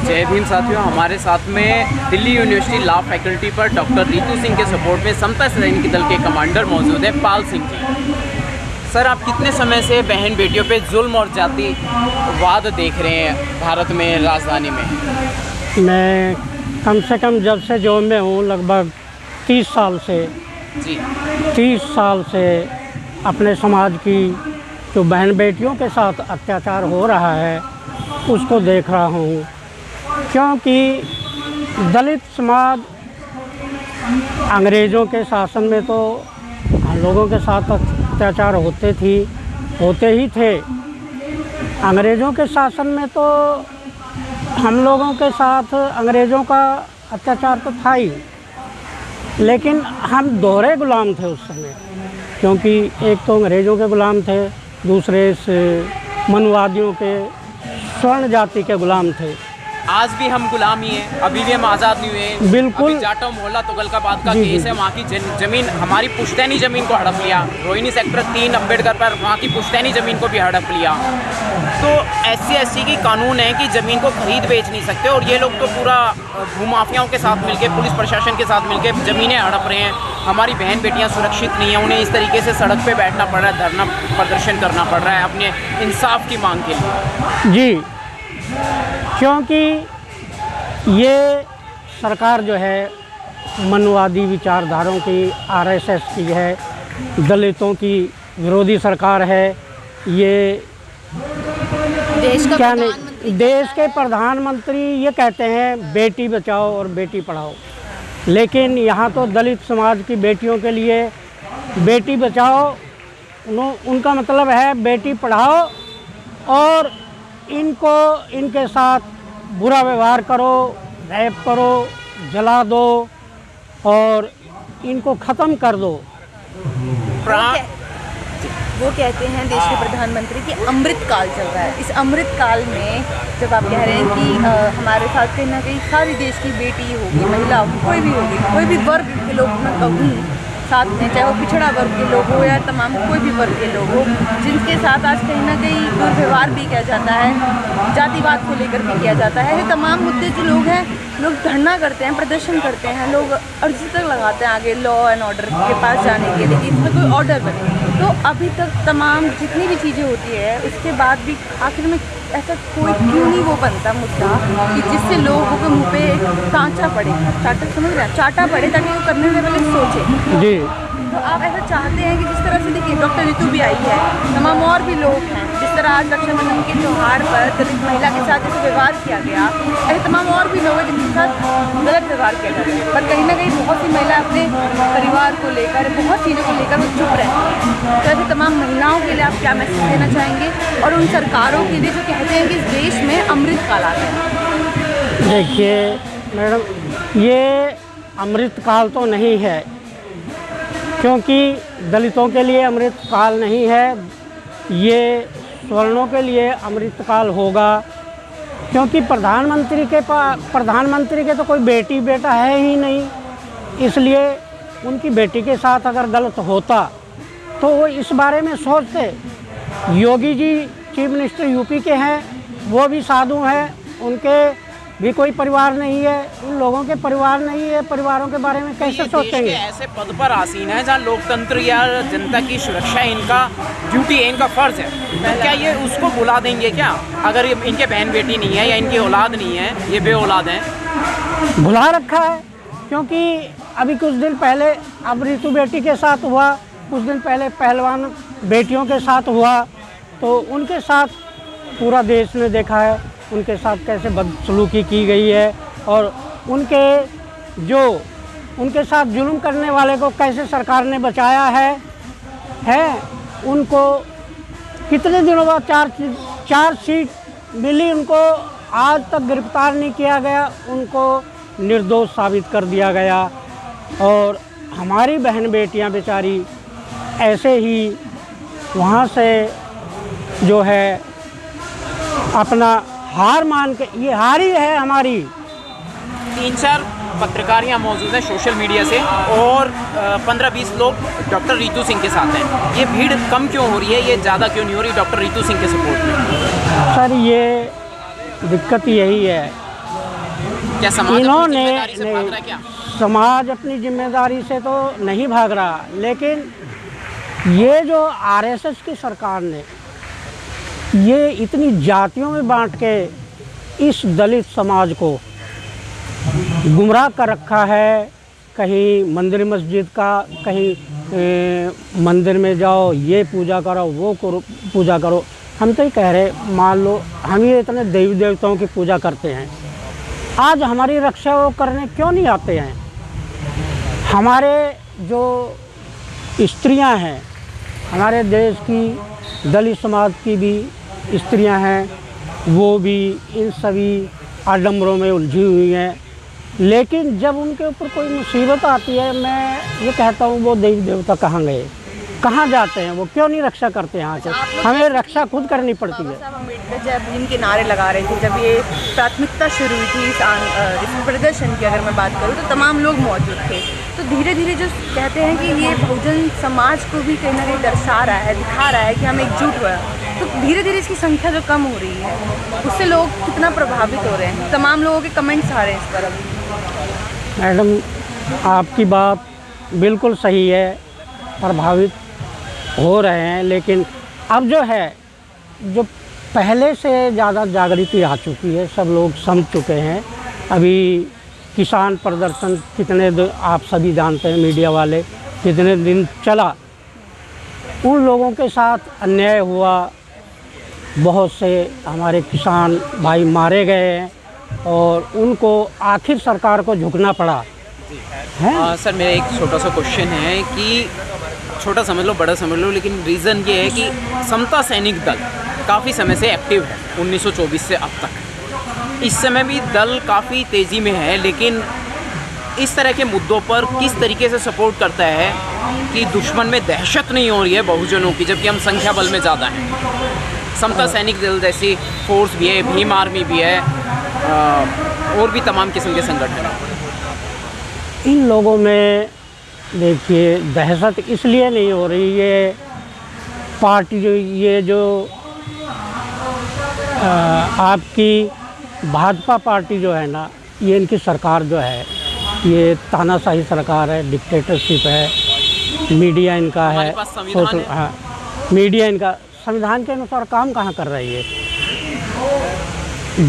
जय भीम साथियों, हमारे साथ में दिल्ली यूनिवर्सिटी लॉ फैकल्टी पर डॉक्टर रितु सिंह के सपोर्ट में समता सैनिक दल के कमांडर मौजूद हैं पाल सिंह जी। सर, आप कितने समय से बहन बेटियों पे जुल्म और जातिवाद देख रहे हैं भारत में, राजधानी में? मैं कम से कम जब से जॉब में हूँ लगभग 30 साल से जी 30 साल से अपने समाज की जो बहन बेटियों के साथ अत्याचार हो रहा है उसको देख रहा हूँ, क्योंकि दलित समाज अंग्रेज़ों के शासन में तो हम लोगों के साथ अत्याचार होते ही थे। अंग्रेज़ों के शासन में तो हम लोगों के साथ अंग्रेज़ों का अत्याचार तो था ही, लेकिन हम दोहरे गुलाम थे उस समय, क्योंकि एक तो अंग्रेज़ों के गुलाम थे, दूसरे से मनवादियों के स्वर्ण जाति के गुलाम थे। आज भी हम गुलाम ही हैं, अभी भी हम आज़ाद नहीं हुए। बिल्कुल। अभी जाटो मोहल्ला तुगलकाबाद का केस है, वहाँ की ज़मीन, हमारी पुश्तैनी ज़मीन को हड़प लिया। रोहिणी सेक्टर 3 अम्बेडकर पर वहाँ की पुश्तैनी ज़मीन को भी हड़प लिया। तो SC की कानून है कि ज़मीन को खरीद बेच नहीं सकते, और ये लोग तो पूरा भूमाफियाओं के साथ मिलकर, पुलिस प्रशासन के साथ मिलकर ज़मीनें हड़प रहे हैं। हमारी बहन बेटियाँ सुरक्षित नहीं हैं, उन्हें इस तरीके से सड़क पर बैठना पड़ रहा है, धरना प्रदर्शन करना पड़ रहा है अपने इंसाफ की मांग के लिए। जी, क्योंकि ये सरकार जो है मनवादी विचारधाराओं की, RSS की है, दलितों की विरोधी सरकार है। ये देश के प्रधानमंत्री ये कहते हैं बेटी बचाओ और बेटी पढ़ाओ, लेकिन यहाँ तो दलित समाज की बेटियों के लिए बेटी बचाओ उनका मतलब है बेटी पढ़ाओ, और इनके साथ बुरा व्यवहार करो, रैप करो, जला दो और इनको ख़त्म कर दो। वो कहते हैं देश के प्रधानमंत्री कि अमृत काल चल रहा है। इस अमृत काल में जब आप कह रहे हैं कि हमारे साथ कहीं ना कहीं सारी देश की बेटी होगी, महिला होगी, कोई भी होगी, कोई भी वर्ग के लोग मैं कहूँ साथ में, चाहे वो पिछड़ा वर्ग के लोग हो या तमाम कोई भी वर्ग के लोग हो, जिनके साथ आज कहीं ना कहीं दुर्व्यवहार भी किया जाता है, जातिवाद को लेकर भी किया जाता है। ये तमाम मुद्दे जो लोग हैं, लोग धरना करते हैं, प्रदर्शन करते हैं, लोग अर्जी तक लगाते हैं आगे लॉ एंड ऑर्डर के पास जाने के लिए कि इसमें कोई ऑर्डर बने। तो अभी तक तमाम जितनी भी चीज़ें होती है उसके बाद भी आखिर में ऐसा कोई क्यों नहीं वो बनता मुद्दा कि जिससे लोगों के मुंह पे एक सांचा पड़े, चाटा समझ रहे हैं, चाटा पड़े, ताकि वो करने से पहले सोचे। जी, तो आप ऐसा चाहते हैं कि जिस तरह से देखिए डॉक्टर रितु भी आई है, तमाम और भी लोग हैं, जिस तरह आज रक्षाबंधन के त्यौहार पर दलित महिला के साथ जैसे व्यवहार किया गया, ऐसे तमाम और भी लोग हैं जिनके साथ गलत व्यवहार किया जाता है, पर कहीं ना कहीं बहुत सी महिला अपने परिवार को लेकर, बहुत चीज़ों को लेकर वो चुप रहती हैं। तो ऐसे तमाम महिलाओं के लिए आप क्या मैसेज देना चाहेंगे, और उन सरकारों के लिए जो कहते हैं कि इस देश में अमृत काल आ गया है? देखिए मैडम, ये अमृत काल तो नहीं है, क्योंकि दलितों के लिए अमृत काल नहीं है, ये स्वर्णों के लिए अमृत काल होगा, क्योंकि प्रधानमंत्री के तो कोई बेटी बेटा है ही नहीं, इसलिए उनकी बेटी के साथ अगर गलत होता तो वो इस बारे में सोचते। Yogi ji chief minister UP के हैं, वो भी साधु हैं, उनके भी कोई परिवार नहीं है, उन लोगों के परिवार नहीं है, परिवारों के बारे में कैसे सोचेंगे? ऐसे पद पर आसीन है जहाँ लोकतंत्र या जनता की सुरक्षा इनका ड्यूटी है, इनका फर्ज है, तो क्या ये उसको भुला देंगे क्या? अगर इनके बहन बेटी नहीं है या इनकी औलाद नहीं है, ये बे औलाद हैं। भुला रखा है, क्योंकि अभी कुछ दिन पहले अब रितु बेटी के साथ हुआ, कुछ दिन पहले पहलवान बेटियों के साथ हुआ, तो उनके साथ पूरा देश ने देखा है उनके साथ कैसे बदसलूकी की गई है, और उनके साथ जुल्म करने वाले को कैसे सरकार ने बचाया है। उनको कितने दिनों बाद चार्ज शीट मिली, उनको आज तक गिरफ्तार नहीं किया गया, उनको निर्दोष साबित कर दिया गया, और हमारी बहन बेटियां बेचारी ऐसे ही वहाँ से जो है अपना हार मान के, ये हार ही है हमारी। 3-4 पत्रकार यहाँ मौजूद हैं सोशल मीडिया से, और 15-20 लोग डॉक्टर रितु सिंह के साथ हैं। ये भीड़ कम क्यों हो रही है, ये ज़्यादा क्यों नहीं हो रही डॉक्टर रितु सिंह के सपोर्ट में? सर, ये दिक्कत यही है क्या समाज इन्होंने अपनी जिम्मेदारी से भाग रहा है नहीं, क्या? समाज अपनी जिम्मेदारी से तो नहीं भाग रहा, लेकिन ये जो आरएसएस की सरकार ने ये इतनी जातियों में बांट के इस दलित समाज को गुमराह कर रखा है। कहीं मंदिर मस्जिद का, कहीं मंदिर में जाओ, ये पूजा करो, वो करो, पूजा करो। हम तो ये कह रहे, मान लो हम ये इतने देवी देवताओं की पूजा करते हैं, आज हमारी रक्षा वो करने क्यों नहीं आते हैं? हमारे जो स्त्रियां हैं, हमारे देश की दलित समाज की भी स्त्रियां हैं, वो भी इन सभी आडंबरों में उलझी हुई हैं। लेकिन जब उनके ऊपर कोई मुसीबत आती है, मैं ये कहता हूँ वो देवी देवता कहाँ गए, कहाँ जाते हैं, वो क्यों नहीं रक्षा करते हैं? यहाँ के हमें रक्षा खुद करनी पड़ती है। बाबा साहब अम्बेडकर जब भीम के नारे लगा रहे थे, जब ये प्राथमिकता शुरू हुई थी इस प्रदर्शन की, अगर मैं बात करूँ तो तमाम लोग मौजूद थे। तो धीरे धीरे जो कहते हैं कि ये बहुजन समाज को भी कहीं ना कहीं दर्शा रहा है, दिखा रहा है कि हम एकजुट हुए, तो धीरे धीरे इसकी संख्या जो कम हो रही है, उससे लोग कितना प्रभावित हो रहे हैं। तमाम लोगों के कमेंट्स आ रहे हैं इस पर अभी। मैडम, आपकी बात बिल्कुल सही है, प्रभावित हो रहे हैं, लेकिन अब जो है, जो पहले से ज़्यादा जागृति आ चुकी है, सब लोग समझ चुके हैं। अभी किसान प्रदर्शन कितने आप सभी जानते हैं, मीडिया वाले, कितने दिन चला, उन लोगों के साथ अन्याय हुआ, बहुत से हमारे किसान भाई मारे गए हैं और उनको आखिर सरकार को झुकना पड़ा है। सर, मेरा एक छोटा सा क्वेश्चन है कि छोटा समझ लो, बड़ा समझ लो, लेकिन रीज़न ये है कि समता सैनिक दल काफ़ी समय से एक्टिव है, 1924 से अब तक। इस समय भी दल काफ़ी तेज़ी में है, लेकिन इस तरह के मुद्दों पर किस तरीके से सपोर्ट करता है कि दुश्मन में दहशत नहीं हो रही है बहुजनों की, जबकि हम संख्या बल में ज़्यादा हैं। समता सैनिक दल जैसी फोर्स भी है, भीम आर्मी भी है, और भी तमाम किस्म के संगठन हैं। इन लोगों में देखिए दहशत इसलिए नहीं हो रही, ये पार्टी जो ये जो आपकी भाजपा पार्टी जो है ना, ये इनकी सरकार जो है, ये तानाशाही सरकार है, डिक्टेटरशिप है, मीडिया इनका है, सोशल, हाँ, मीडिया इनका संविधान के अनुसार काम कहाँ कर रही है।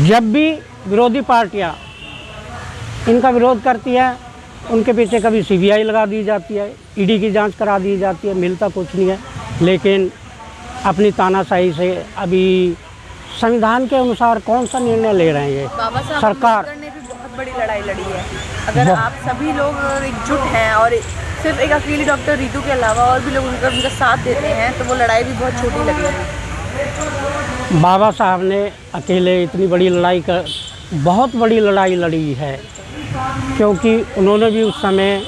जब भी विरोधी पार्टियाँ इनका विरोध करती है, उनके पीछे कभी सीबीआई लगा दी जाती है, ईडी की जांच करा दी जाती है, मिलता कुछ नहीं है। लेकिन अपनी तानाशाही से अभी संविधान के अनुसार कौन सा निर्णय ले रहे हैं ये बाबा साहब सरकार? अम्बेडकर ने भी बहुत बड़ी लड़ाई लड़ी है। अगर आप सभी लोग एकजुट हैं और सिर्फ एक अकेली डॉक्टर रीतू के अलावा और भी लोग उनका साथ देते हैं, तो वो लड़ाई भी बहुत छोटी लगेगी। बाबा साहब ने अकेले इतनी बड़ी लड़ाई कर, बहुत बड़ी लड़ाई लड़ी है, क्योंकि उन्होंने भी उस समय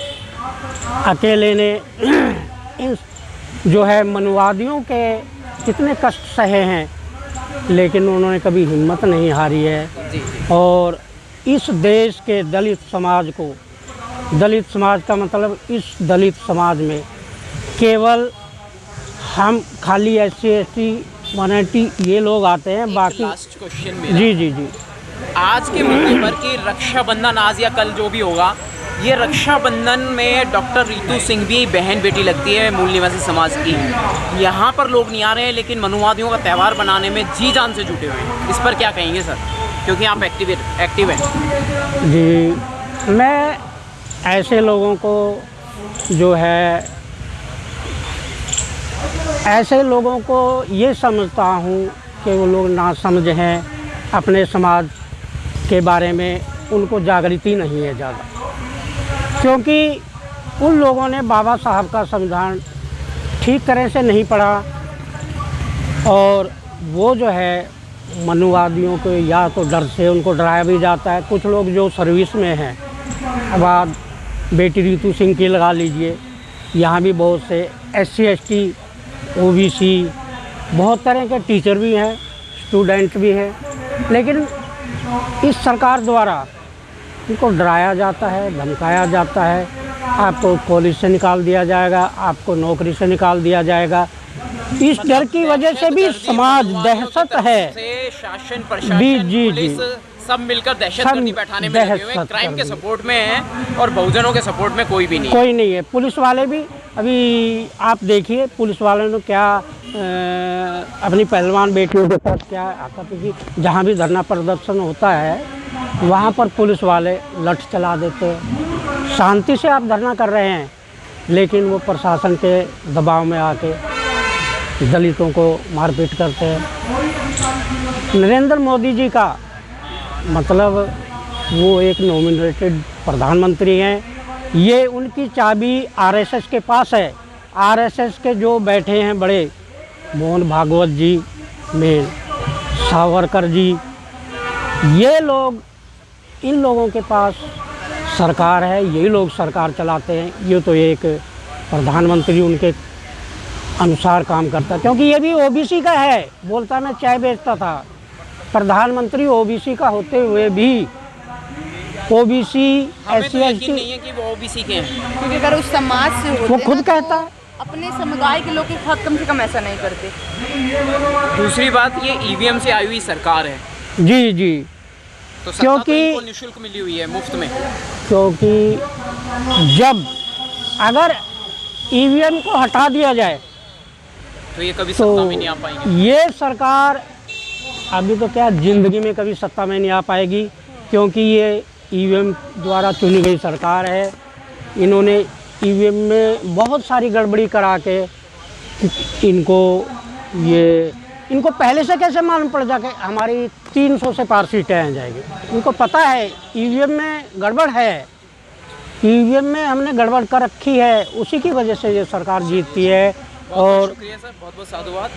अकेले ने इन जो है मनुवादियों के कितने कष्ट सहे हैं, लेकिन उन्होंने कभी हिम्मत नहीं हारी है। और इस देश के दलित समाज को, दलित समाज का मतलब इस दलित समाज में केवल हम खाली SC/ST माइनॉरिटी ये लोग आते हैं, बाकी लास्ट क्वेश्चन मेरा, जी आज के मुद्दे पर कि रक्षाबंधन आज या कल जो भी होगा, ये रक्षाबंधन में डॉक्टर रीतू सिंह भी बहन बेटी लगती है मूल निवासी समाज की। यहाँ पर लोग नहीं आ रहे हैं, लेकिन मनुवादियों का त्यौहार बनाने में जी जान से जुटे हुए हैं। इस पर क्या कहेंगे सर, क्योंकि आप एक्टिव हैं? जी, मैं ऐसे लोगों को जो है, ऐसे लोगों को ये समझता हूँ कि वो लोग नासमझ हैं, अपने समाज के बारे में उनको जागृति नहीं है ज़्यादा, क्योंकि उन लोगों ने बाबा साहब का संविधान ठीक तरह से नहीं पढ़ा, और वो जो है मनुवादियों को या तो डर से उनको डराया भी जाता है। कुछ लोग जो सर्विस में हैं, अब आप बेटी रीतू सिंह की लगा लीजिए, यहाँ भी बहुत से SC/ST OBC बहुत तरह के टीचर भी हैं, स्टूडेंट भी हैं, लेकिन इस सरकार द्वारा उनको डराया जाता है, धमकाया जाता है, आपको कॉलेज से निकाल दिया जाएगा, आपको नौकरी से निकाल दिया जाएगा। इस डर की वजह से भी समाज दहशत है। शासन प्रशासन जी पुलिस सब मिलकर दहशतगर्दी बैठाने में लगे हुए हैं, क्राइम के सपोर्ट में हैं और बहुजनों के सपोर्ट में कोई भी नहीं है। कोई नहीं है। पुलिस वाले भी अभी आप देखिए पुलिस वालों ने क्या अपनी पहलवान बेटियों के साथ क्या हाथापाई, जहाँ भी धरना प्रदर्शन होता है वहाँ पर पुलिस वाले लठ चला देते हैं। शांति से आप धरना कर रहे हैं लेकिन वो प्रशासन के दबाव में आके दलितों को मारपीट करते हैं। नरेंद्र मोदी जी का मतलब वो एक नॉमिनेटेड प्रधानमंत्री हैं, ये उनकी चाबी आरएसएस के पास है। आरएसएस के जो बैठे हैं बड़े मोहन भागवत जी, में सावरकर जी, ये लोग, इन लोगों के पास सरकार है, यही लोग सरकार चलाते हैं। ये तो एक प्रधानमंत्री उनके अनुसार काम करता है, क्योंकि ये भी ओबीसी का है। बोलता मैं चाय बेचता था, प्रधानमंत्री ओबीसी का होते हुए भी ओबीसी हमें तो यकीन नहीं है कि वो ओबीसी के हैं, क्योंकि अगर उस समाज से होते वो खुद ना, कहता है। अपने समुदाय के लोग के साथ कम से कम ऐसा नहीं करते। दूसरी बात ये ईवीएम से आई हुई सरकार है, जी जी, तो सत्ता क्योंकि तो इनको निःशुल्क मिली हुई है, मुफ्त में। क्योंकि जब अगर ईवीएम को हटा दिया जाए तो ये कभी तो सत्ता में नहीं आ पाएंगे। ये सरकार अभी तो क्या ज़िंदगी में कभी सत्ता में नहीं आ पाएगी, क्योंकि ये ईवीएम द्वारा चुनी गई सरकार है। इन्होंने ईवीएम में बहुत सारी गड़बड़ी करा के इनको पहले से कैसे मालूम पड़ जाके हमारी 300 से पार सीटें आ जाएगी। इनको पता है ईवीएम में गड़बड़ है, ईवीएम में हमने गड़बड़ कर रखी है, उसी की वजह से ये सरकार जीतती है। बहुत और शुक्रिया सर, बहुत बहुत साधुवाद।